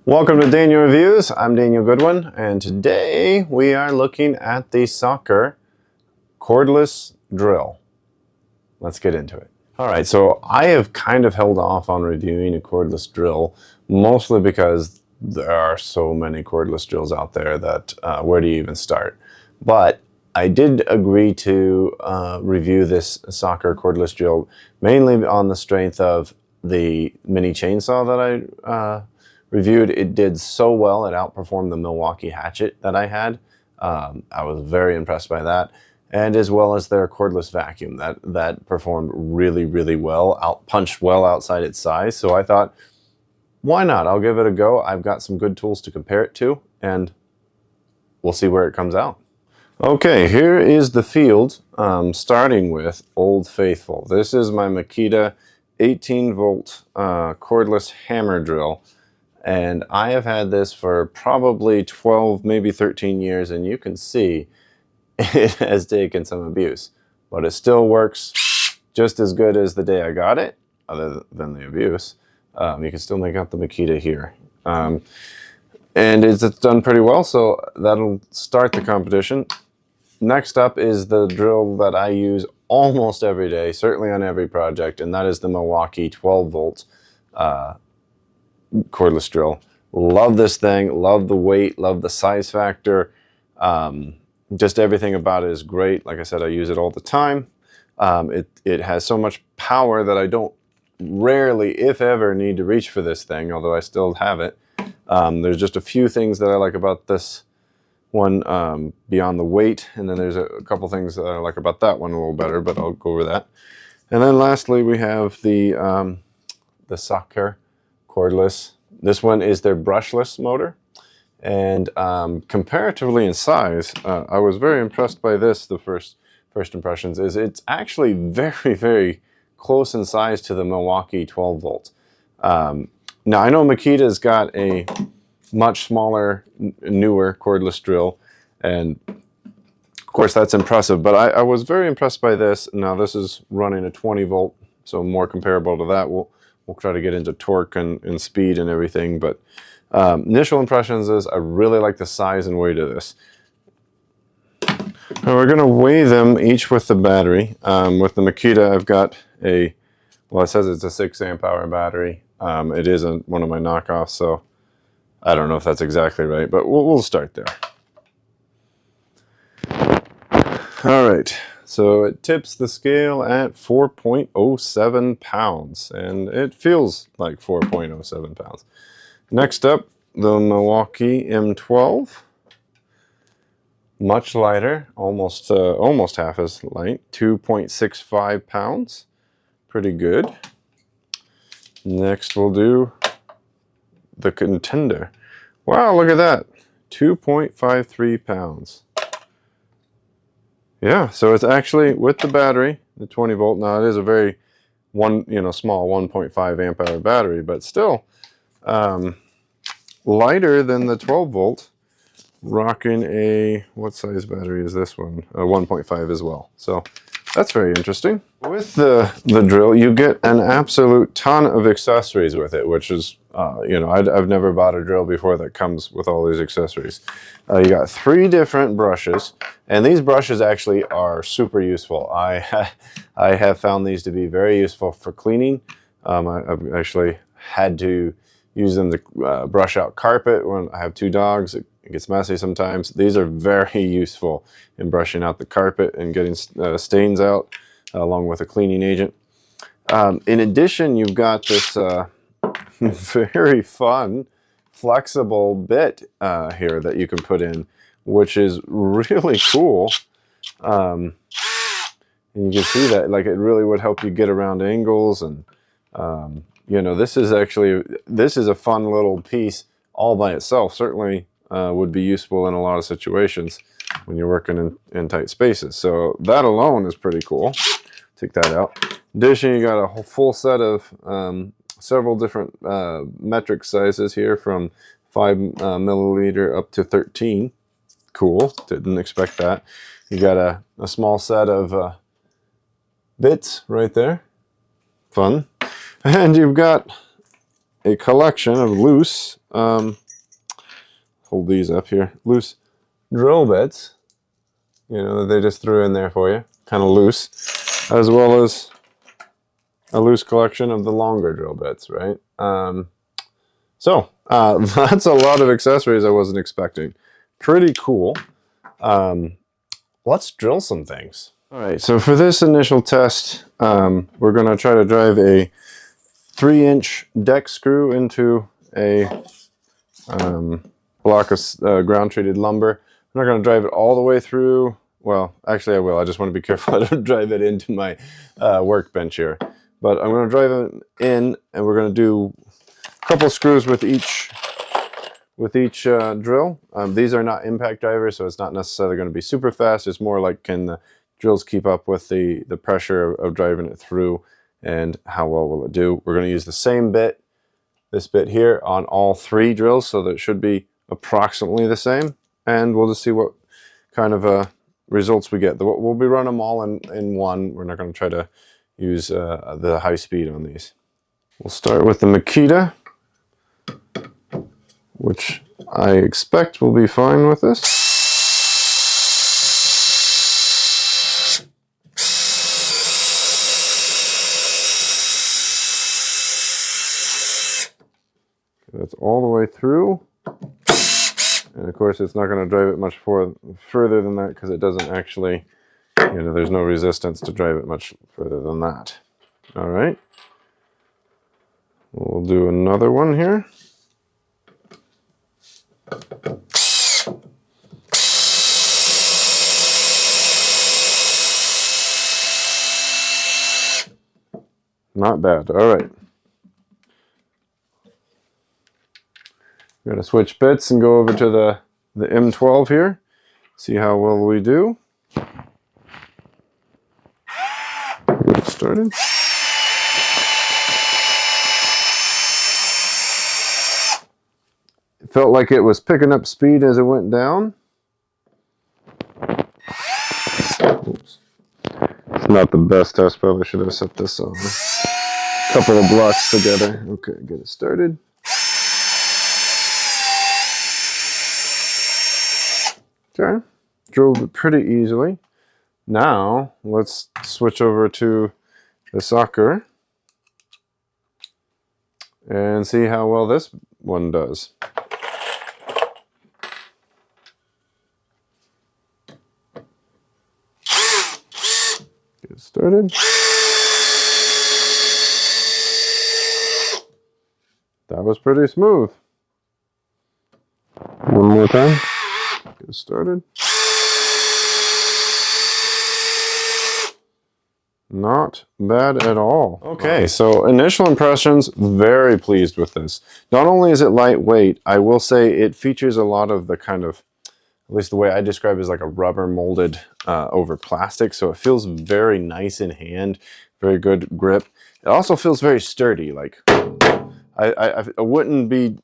Welcome to Daniel Reviews. I'm Daniel Goodwin, and today we are looking at the Saker Cordless Drill. Let's get into it. All right, so I have kind of held off on reviewing a cordless drill, mostly because there are so many cordless drills out there that where do you even start? But I did agree to review this Saker cordless drill mainly on the strength of the mini chainsaw that I reviewed. It did so well, it outperformed the Milwaukee hatchet that I had. I was very impressed by that, and as well as their cordless vacuum that performed really well, punched well outside its size. So I thought, why not? I'll give it a go. I've got some good tools to compare it to, and we'll see where it comes out. Okay, here is the field, starting with Old Faithful. This is my Makita 18-volt cordless hammer drill. And I have had this for probably 12, maybe 13 years, and you can see it has taken some abuse. But it still works just as good as the day I got it, other than the abuse. You can still make out the Makita here. And it's done pretty well, so that'll start the competition. Next up is the drill that I use almost every day, certainly on every project, and that is the Milwaukee 12-volt cordless drill. Love this thing, love the weight, love the size factor. Just everything about it is great. Like I said, I use it all the time. It has so much power that I don't rarely, if ever, need to reach for this thing, although I still have it. There's just a few things that I like about this one beyond the weight, and then there's a couple things that I like about that one a little better, but I'll go over that. And then lastly, we have the Saker Cordless. This one is their brushless motor, and comparatively in size, I was very impressed by this. The first impressions is it's actually very close in size to the Milwaukee 12-volt. Now I know Makita's got a much smaller, newer cordless drill, and of course that's impressive, but I was very impressed by this. Now this is running a 20-volt, so more comparable to that. We'll try to get into torque and speed and everything, but initial impressions is I really like the size and weight of this. Now we're going to weigh them each with the battery. With the Makita, I've got well, it says it's a 6 amp hour battery. It is one of my knockoffs, so I don't know if that's exactly right, but we'll start there. All right. So it tips the scale at 4.07 pounds, and it feels like 4.07 pounds. Next up, the Milwaukee M12. Much lighter, almost half as light, 2.65 pounds. Pretty good. Next we'll do the Contender. Wow, look at that, 2.53 pounds. Yeah, so it's actually with the battery, the 20-volt. Now it is a very small 1.5 amp hour battery, but still lighter than the 12-volt. Rocking a, what size battery is this one? A 1.5 as well. So that's very interesting. With the drill, you get an absolute ton of accessories with it, which is I've never bought a drill before that comes with all these accessories. You got 3 different brushes, and these brushes actually are super useful. I have found these to be very useful for cleaning. I've actually had to use them to brush out carpet when I have 2 dogs. It gets messy sometimes. These are very useful in brushing out the carpet and getting stains out, along with a cleaning agent. In addition, you've got this very fun, flexible bit here that you can put in, which is really cool. And you can see that, like, it really would help you get around angles, and this is a fun little piece all by itself. Certainly would be useful in a lot of situations when you're working in tight spaces. So that alone is pretty cool. Take that out. In addition, you got a whole full set of several different metric sizes here, from 5 milliliter up to 13. Cool, didn't expect that. You got a small set of bits right there. Fun. And you've got a collection of loose, hold these up here, loose drill bits, you know, that they just threw in there for you, kind of loose, as well as a loose collection of the longer drill bits, right? So that's a lot of accessories I wasn't expecting. Pretty cool. Let's drill some things. All right, so for this initial test, we're going to try to drive a 3-inch deck screw into a block of ground-treated lumber. I'm not going to drive it all the way through. Well, actually I will. I just want to be careful I don't drive it into my workbench here. But I'm going to drive it in, and we're going to do a couple screws with each drill. These are not impact drivers, so it's not necessarily going to be super fast. It's more like, can the drills keep up with the pressure of driving it through, and how well will it do. We're going to use the same bit, this bit here, on all 3 drills, so that it should be approximately the same, and we'll just see what kind of results we get. We'll be running them all in one. We're not going to try to use the high speed on these. We'll start with the Makita, which I expect will be fine with this. That's all the way through. And of course it's not going to drive it much further than that, because it doesn't actually, you know, there's no resistance to drive it much further than that. All right. We'll do another one here. Not bad. All right. We're going to switch bits and go over to the M12 here. See how well we do. Get started. It felt like it was picking up speed as it went down. Oops. It's not the best test. Probably should have set this on a couple of blocks together. Okay, get it started. Okay, drilled it pretty easily. Now let's switch over to the Saker and see how well this one does. Get started. That was pretty smooth. One more time. Get started. Not bad at all. Okay, so initial impressions, very pleased with this. Not only is it lightweight, I will say it features a lot of the kind of, at least the way I describe it, is like a rubber molded over plastic, so it feels very nice in hand, very good grip. It also feels very sturdy. Like I wouldn't be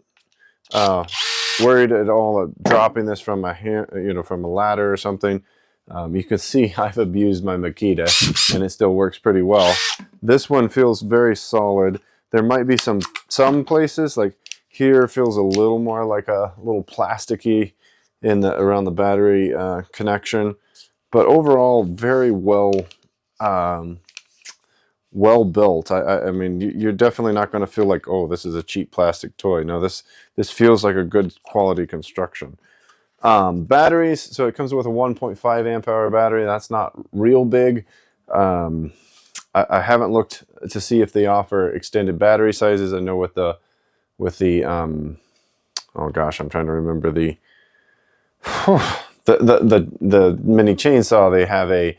worried at all of dropping this from my hand, you know, from a ladder or something. You can see I've abused my Makita and it still works pretty well. This one feels very solid. There might be some places, like here feels a little more like a little plasticky around the battery connection, but overall very well built. I mean, you're definitely not going to feel like, oh, this is a cheap plastic toy. No, this feels like a good quality construction. Batteries, so it comes with a 1.5 amp hour battery. That's not real big. I haven't looked to see if they offer extended battery sizes. I know with the oh gosh, I'm trying to remember the mini chainsaw. They have a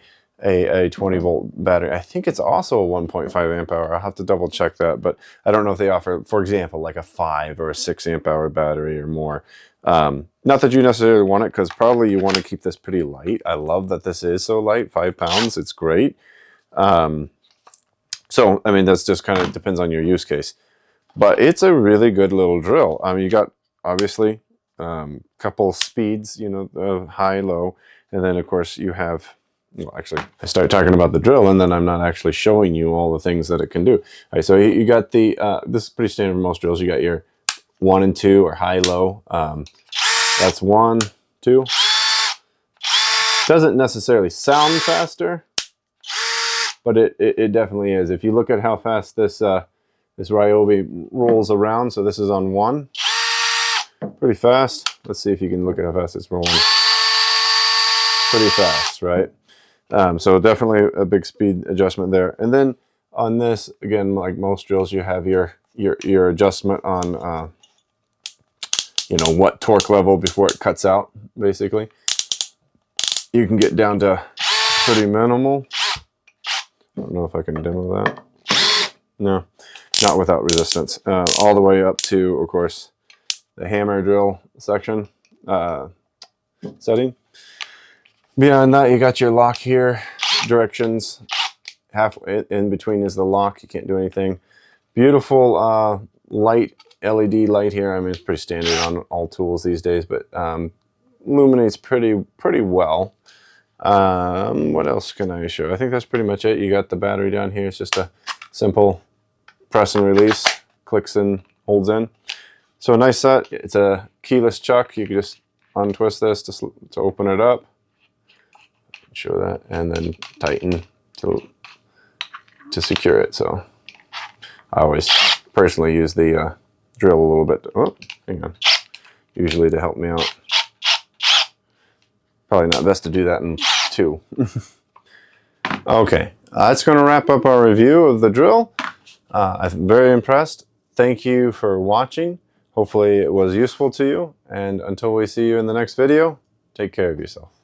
20 volt battery. I think it's also a 1.5 amp hour. I'll have to double check that, but I don't know if they offer, for example, like a 5 or a 6 amp hour battery or more. Not that you necessarily want it, because probably you want to keep this pretty light. I love that this is so light, 5 pounds, it's great. So, I mean, that's just kind of depends on your use case. But it's a really good little drill. I mean, you got, obviously, couple speeds, you know, high, low, and then, of course, you have well, actually, I start talking about the drill and then I'm not actually showing you all the things that it can do. All right, so you got the, this is pretty standard for most drills. You got your 1 and 2 or high, low. That's 1, 2. Doesn't necessarily sound faster, but it definitely is. If you look at how fast this, this Ryobi rolls around, so this is on 1. Pretty fast. Let's see if you can look at how fast it's rolling. Pretty fast, right? So definitely a big speed adjustment there. And then on this, again, like most drills, you have your adjustment on, you know, what torque level before it cuts out, basically. You can get down to pretty minimal. I don't know if I can demo that. No, not without resistance. All the way up to, of course, the hammer drill section setting. Beyond that, you got your lock here, directions. Half in between is the lock. You can't do anything. Beautiful light, LED light here. I mean, it's pretty standard on all tools these days, but illuminates pretty well. What else can I show? I think that's pretty much it. You got the battery down here. It's just a simple press and release, clicks in, holds in. So a nice set. It's a keyless chuck. You can just untwist this to open it up. Show that, and then tighten to secure it. So I always personally use the drill a little bit. Oh, hang on. Usually to help me out. Probably not best to do that in 2. Okay, that's going to wrap up our review of the drill. I'm very impressed. Thank you for watching. Hopefully it was useful to you. And until we see you in the next video, take care of yourself.